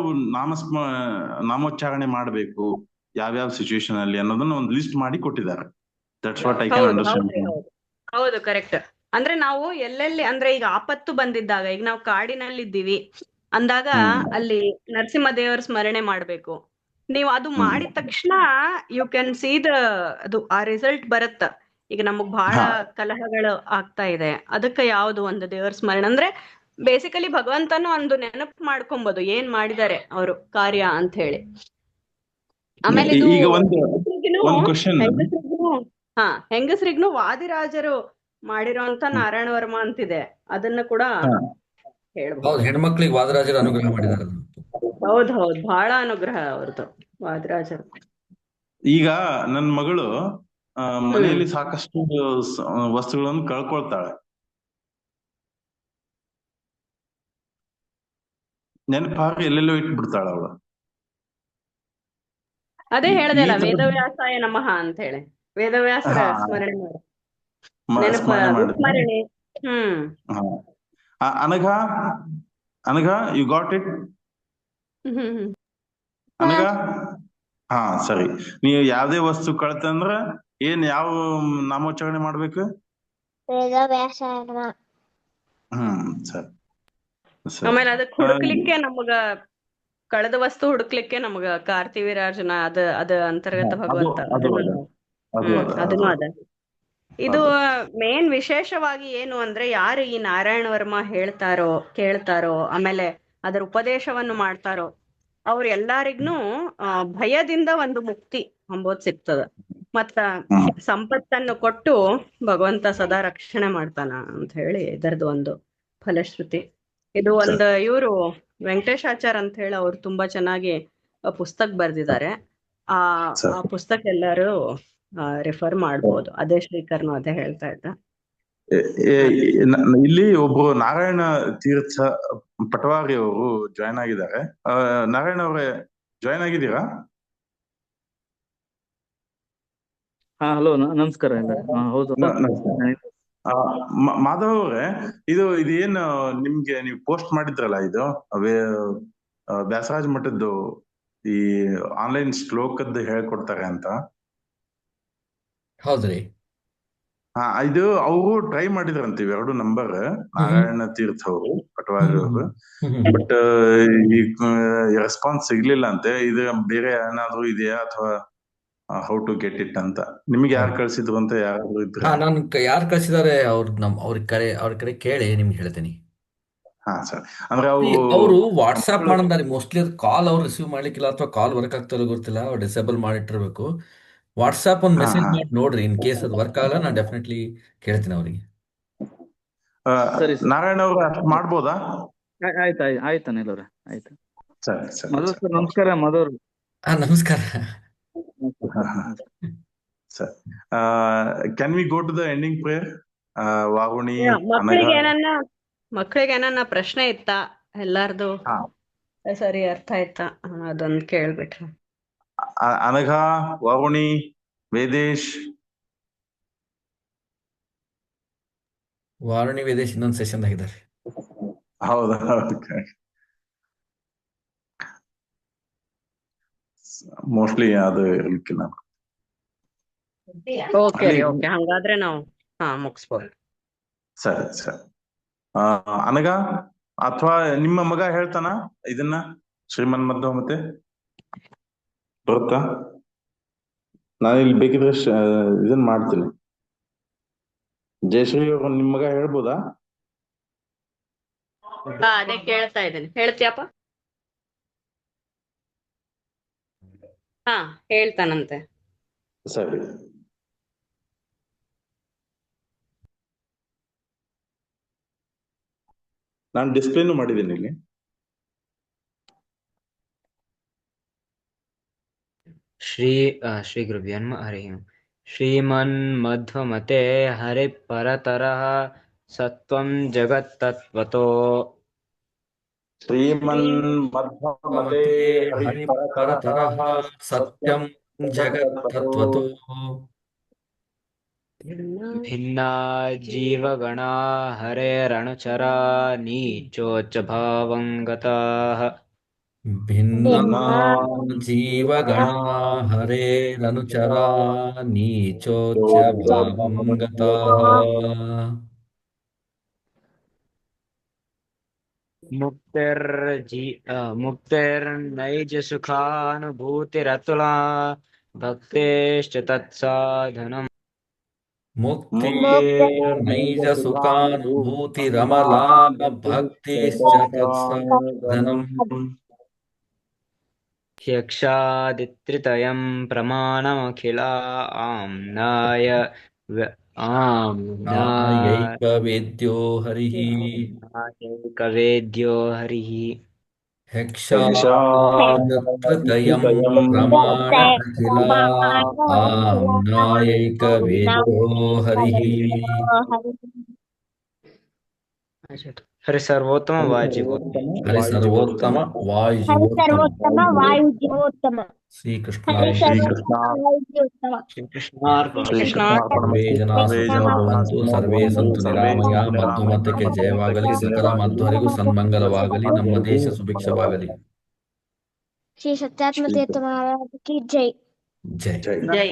ನಾಮೋಚ್ಚಾರಣೆ ಮಾಡಬೇಕು ಯಾವ್ಯಾವ ಸಿಚುವೇಶನ್ ಅಲ್ಲಿ ಅನ್ನೋದನ್ನ ಒಂದು ಲಿಸ್ಟ್ ಮಾಡಿ ಕೊಟ್ಟಿದ್ದಾರೆ. That's what I can understand. ಹೌದು, ಕರೆಕ್ಟ್. ಅಂದ್ರೆ ನಾವು ಎಲ್ಲೆಲ್ಲಿ, ಅಂದ್ರೆ ಈಗ ಆಪತ್ತು ಬಂದಿದ್ದಾಗ, ಈಗ ನಾವು ಕಾಡಿನಲ್ಲಿ ಇದ್ದೀವಿ ಅಂದಾಗ ಅಲ್ಲಿ ನರಸಿಂಹದೇವರ ಸ್ಮರಣೆ ಮಾಡ್ಬೇಕು. ನೀವು ಅದು ಮಾಡಿದ ತಕ್ಷಣ ಯು ಕ್ಯಾನ್ ಸಿ ಅದು ಆ ರಿಸಲ್ಟ್ ಬರುತ್ತ. ಈಗ ನಮಗ್ ಬಹಳ ಕಲಹಗಳು ಆಗ್ತಾ ಇದೆ, ಅದಕ್ಕೆ ಯಾವ್ದು ಒಂದು ದೇವರ ಸ್ಮರಣೆ ಅಂದ್ರೆ ಬೇಸಿಕಲಿ ಭಗವಂತನ ಒಂದು ನೆನಪು ಮಾಡ್ಕೊಬಹುದು, ಏನ್ ಮಾಡಿದ್ದಾರೆ ಅವರು ಕಾರ್ಯ ಅಂತ ಹೇಳಿ. ಆಮೇಲೆ ಇದು ಈಗ ಒಂದು ಕ್ವಶನ್, ಹೆಂಗಸರಿಗೂ ವಾದಿರಾಜರು ಮಾಡಿರೋಂತ ನಾರಾಯಣ ವರ್ಮ ಅಂತಿದೆ, ಅದನ್ನ ಕೂಡ ಹೇಳ್ಬಹುದು. ಹೌದು, ಹೆಣ್ಮಕ್ಳಿಗೆ ವಾದರಾಜರು ಅನುಗ್ರಹ ಮಾಡಿದ್ದಾರೆ. ಹೌದ್ ಬಹಳ ಅನುಗ್ರಹ ಅವ್ರದ್ದು ವಾದಿರಾಜರು. ಈಗ ನನ್ನ ಮಗಳು ಮನೆಯಲ್ಲಿ ಸಾಕಷ್ಟು ವಸ್ತುಗಳನ್ನು ಕಳ್ಕೊಳ್ತಾಳೆ. ನೆನಪಾಗಿ ಎಲ್ಲೆಲ್ಲೋ ಇಟ್ಬಿಡ್ತಾಳ ಅವಳು. ಅದೇ ಹೇಳ್ದಲ್ಲ, ವೇದವ್ಯಾಸಾಯ ನಮಃ ಅಂತ ಹೇಳಿ, ವೇದವ್ಯಾಸರ ಸ್ಮರಣೆ ಮಾಡಿ ಸ್ಮರಣೆ. Anagha you got it? Anagha, ಹಾ ಸರಿ. ನೀವು ಯಾವ್ದೇ ವಸ್ತು ಕಳ್ತಂದ್ರ ಯಾವ ನಾಮೋಚ್ಚಾರಣೆ ಮಾಡ್ಬೇಕು? ವೇದವ್ಯಾಸಾಯ ನಮಃ. ಸರಿ. ಆಮೇಲೆ ಅದಕ್ಕೆ ಹುಡುಕ್ಲಿಕ್ಕೆ ನಮಗ ಕಳೆದ ವಸ್ತು ಹುಡುಕ್ಲಿಕ್ಕೆ ನಮಗ ಕಾರ್ತಿವೀರಾರ್ಜುನ ಅದ ಅಂತರ್ಗತ ಭಗವಂತ ಅದನ್ನು ಅದ. ಇದು ಮೇನ್ ವಿಶೇಷವಾಗಿ ಏನು ಅಂದ್ರೆ, ಯಾರು ಈ ನಾರಾಯಣ ವರ್ಮ ಹೇಳ್ತಾರೋ ಕೇಳ್ತಾರೋ ಆಮೇಲೆ ಅದರ ಉಪದೇಶವನ್ನು ಮಾಡ್ತಾರೋ ಅವ್ರ ಎಲ್ಲಾರಿಗೂ ಭಯದಿಂದ ಒಂದು ಮುಕ್ತಿ ಅಂಬೋದ್ ಸಿಗ್ತದ. ಮತ್ತ ಸಂಪತ್ತನ್ನು ಕೊಟ್ಟು ಭಗವಂತ ಸದಾ ರಕ್ಷಣೆ ಮಾಡ್ತಾನ ಅಂತ ಹೇಳಿ ಇದರದ್ದು ಒಂದು ಫಲಶ್ರುತಿ. ಇದು ಒಂದು ಇವರು ವೆಂಕಟೇಶಾಚಾರ್ ಅಂತ ಹೇಳಿ ಅವ್ರು ತುಂಬಾ ಚೆನ್ನಾಗಿ ಪುಸ್ತಕ ಬರ್ದಿದ್ದಾರೆ. ಆ ಪುಸ್ತಕ ಎಲ್ಲರೂ ರೆಫರ್ ಮಾಡ್ಬೋದು. ಅದೇ ಶ್ರೀಕರ್ನು ಅದೇ ಹೇಳ್ತಾ ಇದ್ದ. ಇಲ್ಲಿ ಒಬ್ರು ನಾರಾಯಣ ತೀರ್ಥ ಪಟವಾರಿ ಅವರು ಜಾಯ್ನ್ ಆಗಿದ್ದಾರೆ. ನಾರಾಯಣ ಅವರೇ ಜಾಯ್ನ್ ಆಗಿದ್ದೀರಾ? ಹಲೋ, ನಮಸ್ಕಾರ. ಹೌದು, ಮಾಧವ್ ಅವರೇ, ಇದು ಏನ್ ನಿಮ್ಗೆ ನೀವು ಪೋಸ್ಟ್ ಮಾಡಿದ್ರಲ್ಲ, ಇದು ವ್ಯಾಸರಾಜ ಮಠದ್ದು ಈ ಆನ್ಲೈನ್ ಶ್ಲೋಕದ್ದು ಹೇಳ್ಕೊಡ್ತಾರೆ ಅಂತ. ಹೌದ್ರಿ. ಇದು ಅವರು ಟ್ರೈ ಮಾಡಿದ್ರಂತೆ ಇವೆರಡು ನಂಬರ್, ನಾರಾಯಣ ತೀರ್ಥ ಅವರು ಪಟವಾರಿ ಅವರು. ಬಟ್ ಈ ರೆಸ್ಪಾನ್ಸ್ ಸಿಗ್ಲಿಲ್ಲ ಅಂತೆ. ಇದು ಬೇರೆ ಏನಾದ್ರು ಇದೆಯಾ ಅಥವಾ ಹೌ ಟು ಗೆಟ್ ಇಟ್ ಅಂತ ನಿಮ್ಗೆ ಯಾರು ಕಳ್ಸಿದ್ರು ಅಂತ ಯಾರಾದ್ರೂ ಇದ್ರೆ? ನಾನು ಯಾರು ಕಳ್ಸಿದಾರೆ ಅವ್ರ ಕಡೆ ಕೇಳಿ ನಿಮ್ಗೆ ಹೇಳ್ತೀನಿ. ಸರ್. ಅಂದ್ರೆ ಅವರು ವಾಟ್ಸ್ಆಪ್ ಮಾಡಿದ್ದಾರೆ ಮೋಸ್ಟ್ಲಿ. ಅದು ಕಾಲ್ ಅವ್ರು ರಿಸೀವ್ ಮಾಡ್ಲಿಕ್ಕಿಲ್ಲ ಅಥವಾ ಕಾಲ್ ವರ್ಕ್ ಆಗ್ತಿಲ್ಲ ಗೊತ್ತಿಲ್ಲ, ಅವ್ರು ಡಿಸೇಬಲ್ ಮಾಡಿಟ್ಟಿರ್ಬೇಕು. ವಾಟ್ಸ್ಆಪ್ ಒಂದು ಮೆಸೇಜ್ ಮಾಡಿ ನೋಡ್ರಿ. ಇನ್ ಕೇಸ್ ಅದು ವರ್ಕ್ ಆಗಲ್ಲ ನಾನು ಡೆಫಿನೆಟ್ಲಿ ಕೇಳ್ತೀನಿ ಅವರಿಗೆ. ನಾರಾಯಣ ಅವರು ಮಾಡ್ಬೋದಾ? ಆಯ್ತು ಅನಿಲ್ ಅವ್ರೆ, ಆಯ್ತು. ಸರಿ. ಮಧು ಸರ್ ನಮಸ್ಕಾರ. ಮಧು ನಮಸ್ಕಾರ. Sir, can we go to the ending prayer? ವಾಗುಣಿ, ಮಕ್ಕಳಿಗೆ ಏನನ್ನ ಪ್ರಶ್ನೆ ಇತ್ತಾ ಎಲ್ಲಾರ್ದು ಸರಿ ಅರ್ಥ ಆಯ್ತಾ ಅದೊಂದು ಕೇಳ್ಬಿಟ್ರೆ. ಅನಘ, ವಾಗುಣಿ, ವೇದೇಶ್. ವಾರುಣಿ, ವೇದೇಶ್ ಇನ್ನೊಂದು ಸೆಷನ್ ಆಗಿದ್ದಾರೆ. ಹೌದಾ? ಮೋಸ್ಟ್ಲಿ ಅದು ಇರ್ಲಿಕ್ಕಿಲ್ಲ. ಓಕೆ, ಹಂಗಾದ್ರೆ ನಾವು ಮುಗಿಸ್ಬೋದು. ಸರಿ. ಅನಘ ಅಥವಾ ನಿಮ್ಮ ಮಗ ಹೇಳ್ತಾನ ಇದನ್ನ ಶ್ರೀಮನ್ ಮಧ್ವ ಮತ್ತೆ ಬರುತ್ತಾ? ನಾನು ಇಲ್ಲಿ ಬೇಕಿದ್ರೆ ಇದನ್ ಮಾಡ್ತೀನಿ. ಜಯಶ್ರೀ ಅವರು ನಿಮ್ ಮಗ ಹೇಳ್ಬೋದಾ? ಅದೇ ಕೇಳ್ತಾ ಇದ್ದೇನೆ. ಹೇಳ್ತೀಯಪ್ಪ? ಹೇಳ್ತಾನಂತೆ. ಸರಿ. ನಾನು ಡಿಸ್ಪ್ಲೇನು ಮಾಡಿದ್ದೀನಿ ಇಲ್ಲಿ. श्री गुरुभ्यो नमः हरिः ओम् श्रीमन्मध्वमते हरिपरतरः सत्त्वं जगत्तत्त्वतो श्रीमन्मध्वमते मते हरिपरतरः हरिपरतरः सत्यं सत्यं जगत्तत्त्वतो जगत्तत्त्वतो भिन्ना जीवगणा हरेरणुचरा नीचोच्च भावं गताः भिन्ना भिन्ना जीवगणा हरेरनुचरा नीचोच्च भावं गताः मुक्तिर्नैजसुखानुभूतिरतुला भक्तेश्च तत्साधनम् मुक्तिर्नैजसुखानुभूतिरमला भक्तिश्च तत्साधनम् ह्यक्षादित्रितयं प्रमाणमखिला नायैकवेद्यो हरिः आम्नायैकवेद्यो हरिः यक्षादत्रतयं प्रमाण अखिला आम्नायैकवेद्यो हरिः हरि सर्वोत्तम वाजिवोत्तम हरिसर्वोत्तम वायुजीवोत्तम सर्वोत्तम वायुजीवोत्तम श्रीकृष्णार्पणमस्तु श्रीकृष्ण श्रीकृष्णार्पणमस्तु सर्वे जनाः सुखिनो भವಂತು ಸರ್ವೇ ಸಂತು ನಿರಾಮಯ ಮಧ್ವಮತಕ್ಕೆ ಜಯವಾಗಲಿ ಸಕಲ ಮಧ್ವರಿಗೂ ಸನ್ಮಂಗಲವಾಗಲಿ ನಮ್ಮ ದೇಶ ಸುಭಿಕ್ಷವಾಗಲಿ श्री सत्यात्म तीर्थ महाराज की जय ಜೈ जय ಜೈ